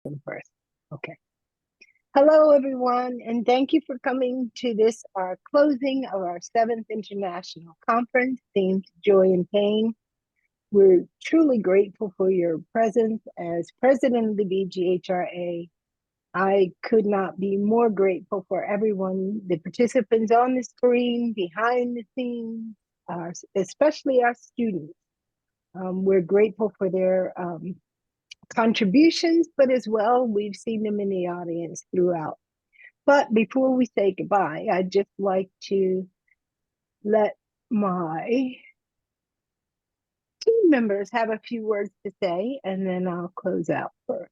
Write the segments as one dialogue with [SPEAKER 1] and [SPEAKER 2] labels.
[SPEAKER 1] First. Okay. Hello, everyone, and thank you for coming to this, our closing of our 7th International Conference themed Joy and Pain. We're truly grateful for your presence. As president of the BGHRA, I could not be more grateful for everyone, the participants on the screen, behind the scenes, especially our students. We're grateful for their contributions, but as well, we've seen them in the audience throughout. But before we say goodbye, I'd just like to let my team members have a few words to say, and then I'll close out for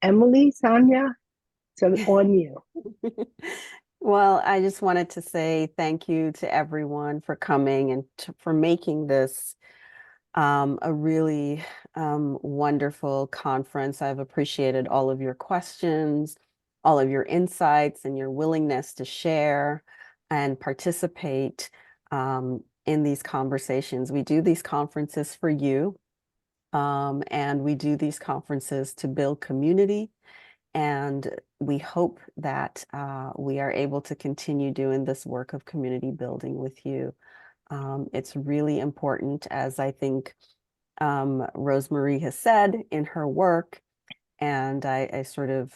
[SPEAKER 1] Emily, Sonya, so on you.
[SPEAKER 2] Well, I just wanted to say thank you to everyone for coming and for making this a really wonderful conference. I've appreciated all of your questions, all of your insights, and your willingness to share and participate in these conversations. We do these conferences for you, and we do these conferences to build community. And we hope that we are able to continue doing this work of community building with you. It's really important, as I think Rosemarie has said in her work, and I sort of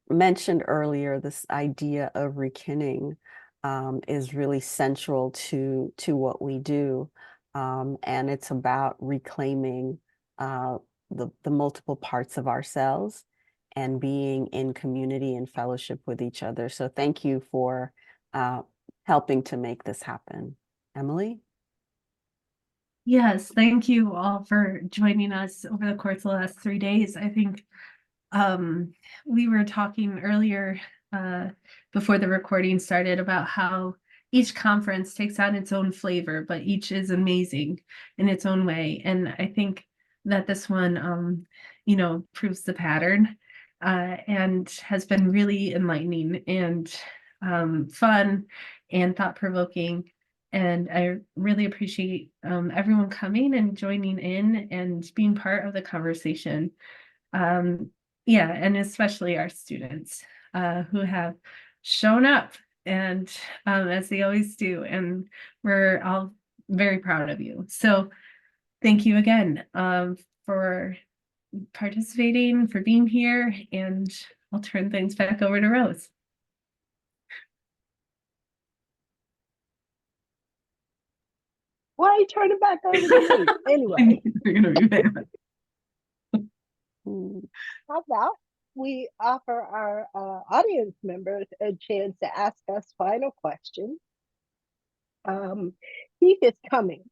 [SPEAKER 2] mentioned earlier, this idea of rekinning is really central to what we do. And it's about reclaiming the multiple parts of ourselves and being in community and fellowship with each other. So thank you for helping to make this happen. Emily?
[SPEAKER 3] Yes, thank you all for joining us over the course of the last 3 days. I think we were talking earlier before the recording started about how each conference takes on its own flavor, but each is amazing in its own way. And I think that this one, proves the pattern and has been really enlightening and fun and thought-provoking. And I really appreciate everyone coming and joining in and being part of the conversation. Yeah, and especially our students who have shown up and as they always do, and we're all very proud of you. So thank you again for participating, for being here, and I'll turn things back over to Rose.
[SPEAKER 1] Why turn it back over to me? Anyway.
[SPEAKER 3] We're gonna be back.
[SPEAKER 1] How about we offer our audience members a chance to ask us final questions. Keith is coming,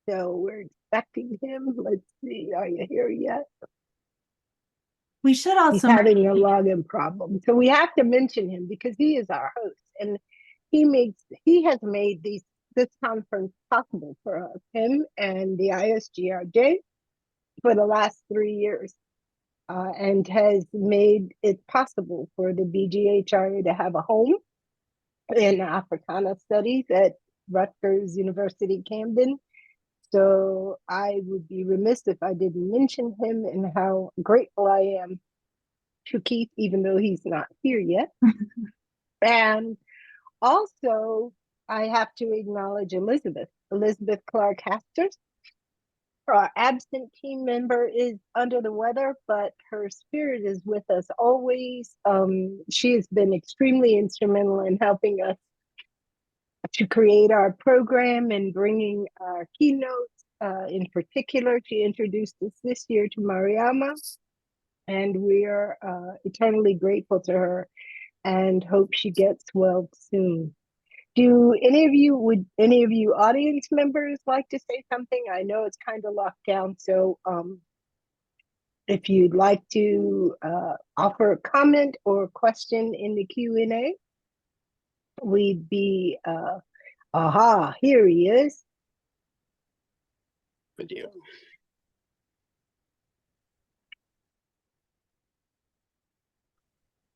[SPEAKER 1] so we're expecting him. Let's see, are you here yet?
[SPEAKER 3] We should also.
[SPEAKER 1] He's having a login problem, so we have to mention him because he is our host, and he has made this conference possible for us, him and the ISGRJ, for the last 3 years. And has made it possible for the BGHRA to have a home in Africana Studies at Rutgers University, Camden. So I would be remiss if I didn't mention him and how grateful I am to Keith, even though he's not here yet. And also, I have to acknowledge Elizabeth Clark Hasters. Our absent team member is under the weather, but her spirit is with us always. She has been extremely instrumental in helping us to create our program and bringing our keynotes. In particular, she introduced us this year to Mariama, and we are eternally grateful to her and hope she gets well soon. Would any of you audience members like to say something? I know it's kind of locked down, so if you'd like to offer a comment or question in the Q&A, we'd be, here he is.
[SPEAKER 4] Video.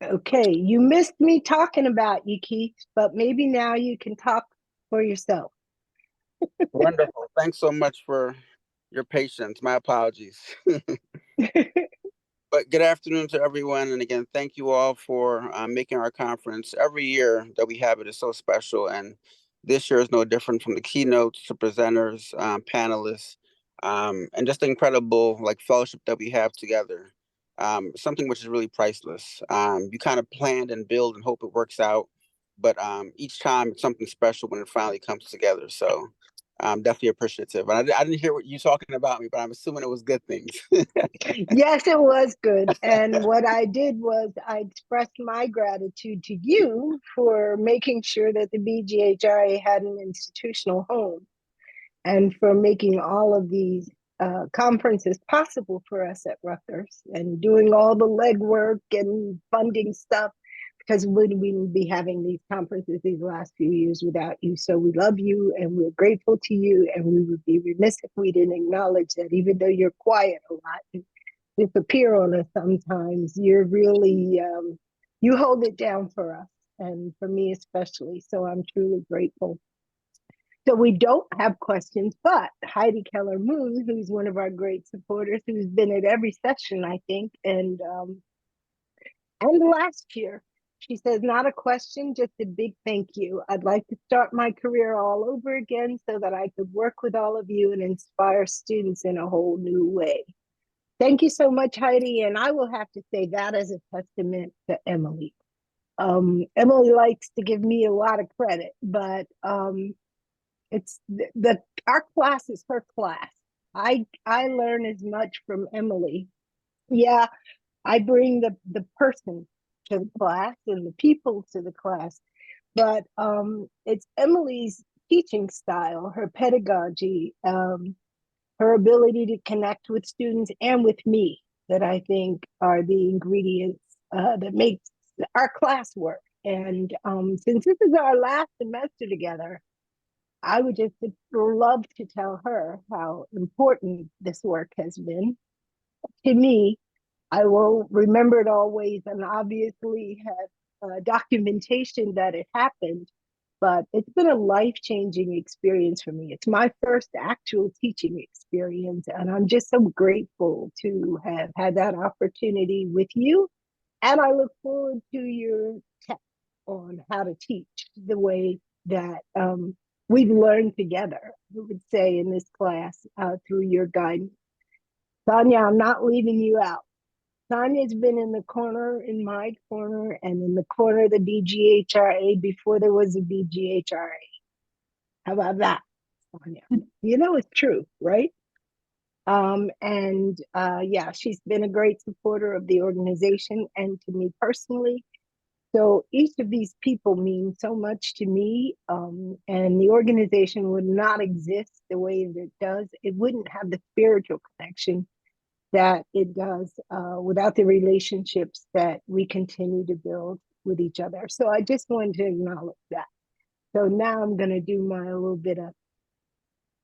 [SPEAKER 1] Okay, you missed me talking about you, Keith, but maybe now you can talk for yourself.
[SPEAKER 4] Wonderful. Thanks so much for your patience. My apologies. Good afternoon to everyone. And again, thank you all for making our conference. Every year that we have it is so special. And this year is no different, from the keynotes to presenters, panelists, and just the incredible fellowship that we have together. Something which is really priceless. You kind of plan and build and hope it works out. But each time it's something special when it finally comes together. So I'm definitely appreciative. And I didn't hear what you talking about me, but I'm assuming it was good things.
[SPEAKER 1] Yes, it was good. And what I did was I expressed my gratitude to you for making sure that the BGHRA had an institutional home, and for making all of these conferences possible for us at Rutgers, and doing all the legwork and funding stuff, because we wouldn't be having these conferences these last few years without you. So we love you and we're grateful to you, and we would be remiss if we didn't acknowledge that even though you're quiet a lot and disappear on us sometimes, you're really, you hold it down for us, and for me especially. So I'm truly grateful. So we don't have questions, but Heidi Keller-Moon, who's one of our great supporters, who's been at every session, I think, and last year, she says, not a question, just a big thank you. I'd like to start my career all over again so that I could work with all of you and inspire students in a whole new way. Thank you so much, Heidi. And I will have to say that as a testament to Emily. Emily likes to give me a lot of credit, but it's our class is her class. I learn as much from Emily. Yeah, I bring the person to the class and the people to the class, but it's Emily's teaching style, her pedagogy, her ability to connect with students and with me, that I think are the ingredients that makes our class work. And since this is our last semester together, I would just love to tell her how important this work has been to me. I will remember it always, and obviously have documentation that it happened, but it's been a life-changing experience for me. It's my first actual teaching experience, and I'm just so grateful to have had that opportunity with you. And I look forward to your tech on how to teach the way that we've learned together, I would say, in this class through your guidance. Sonya, I'm not leaving you out. Sonya's been in the corner, in my corner, and in the corner of the BGHRA before there was a BGHRA. How about that, Sonya? You know it's true, right? Yeah, she's been a great supporter of the organization and to me personally. So each of these people mean so much to me, and the organization would not exist the way that it does. It wouldn't have the spiritual connection that it does without the relationships that we continue to build with each other. So I just wanted to acknowledge that. So now I'm going to do my little bit of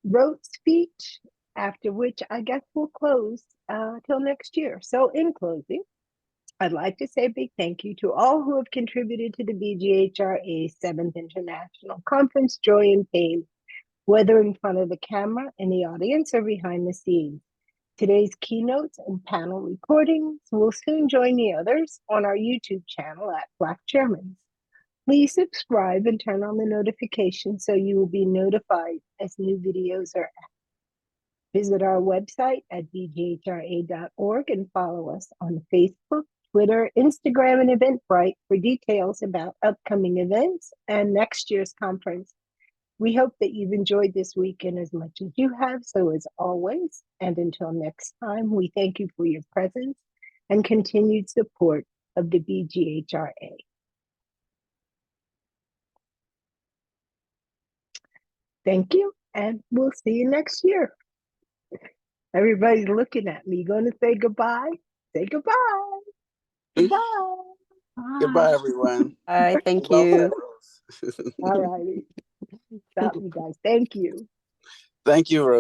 [SPEAKER 1] rote speech, after which I guess we'll close till next year. So in closing, I'd like to say a big thank you to all who have contributed to the BGHRA 7th International Conference, Joy and Pain, whether in front of the camera, in the audience, or behind the scenes. Today's keynotes and panel recordings will soon join the others on our YouTube channel at Black Germans. Please subscribe and turn on the notifications so you will be notified as new videos are added. Visit our website at bghra.org and follow us on Facebook, Twitter, Instagram, and Eventbrite for details about upcoming events and next year's conference. We hope that you've enjoyed this weekend as much as you have. So as always, and until next time, we thank you for your presence and continued support of the BGHRA. Thank you, and we'll see you next year. Everybody's looking at me. Going to say goodbye? Say goodbye. Goodbye.
[SPEAKER 4] Goodbye, everyone.
[SPEAKER 2] Bye. Thank you.
[SPEAKER 1] All righty. Stop, you guys. Thank you.
[SPEAKER 4] Thank you, Rose.